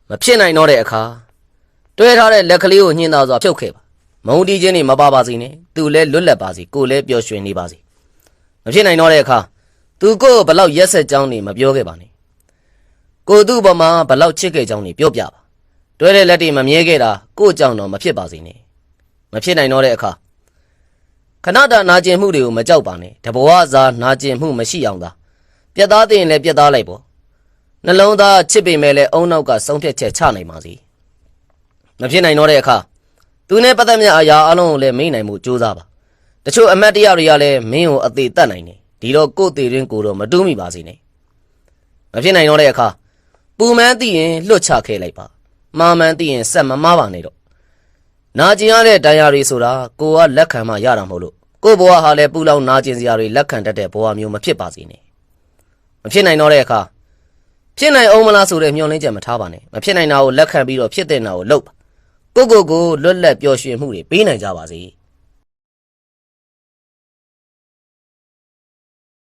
မဖြစ်နိုင်တော့တဲ့အခါတွဲထားတဲ့လက်ကလေးကိုညှင်းသားစွာဖြုတ်ခဲ့ပါမုံတီးခြင်းနေမပါပါစေနဲ့သူလည်းလွတ်လပ်ပါစေကိုလည်းပျော်ရွှင်နေပါစေမဖြစ်နိုင်တော့တဲ့အခါသူကိုဘလောက်ရက်ဆက်ကြောင်းနေမပြောခဲ့ပါနဲ့ကိုသူ့ဘမှာဘလောက်ချစ်ခဲ့ကြောင်းနေပြောပြပါတွဲတဲ့လက်တွေမမြဲခဲ့တာကိုကြောင့်တော့မဖြစ်ပါစေနဲ့မဖြစ်နိုင်တော့တဲ့အခါခဏတာနာကျင်မှုတွေကိုမကြောက်ပါနဲ့တဘဝစားနာကျင်မှုမရှိအောင်သာပြတ်သားတဲ့ရင်လည်းပြတ်သားလိုက်ပေါ့နှလုံးသားချစ်ပေမဲ့လည်းအုံနောက်ကဆုံးဖြတ်ချက်ချနိုင်ပါစေမဖြစ်နိုင်တော့တဲ့အခါသူနဲ့ပတ်သက်မြတ်အရာအလုံးကိုလည်းမေ့နိုင်မှုကြိုးစားပါတချို့အမတ်တရားတွေကလည်းမင်းကိုအသေးတတ်နိုင်တယ်ဒီတော့ကိုယ်သေးရင်ကိုတော့မတူးမိပါစေနဲ့မဖြစ်နိုင်တော့တဲ့အခါပူမှန်းသိရင်လွတ်ချခဲ့လိုက်ပါမှားမှန်းသိရင်ဆက်မမားပါနဲ့တော့နာကျင်ရတဲ့တရားတွေဆိုတာကိုကလက်ခံမှရတာမဟုတ်လို့ကိုဘဝဟာလည်းပူလောင်နာကျင်စရာတွေလက်ခံတတ်တဲ့ဘဝမျိုးမဖြစ်ပါစေနဲ့မဖြစ်နိုင်တော့တဲ့အခါဖြစ်နိုင်အောင်မလားဆိုတဲ့မျှော်လင့်ချက်မထားပါနဲ့မဖြစ်နိုင်တာကိုလက်ခံပြီးတော့ဖြစ်တဲ့နာကိုလုပ်ပါကိုလွတ်လပ်ပျော်ရွှင်မှုတွေပေးနိုင်ကြပါစေ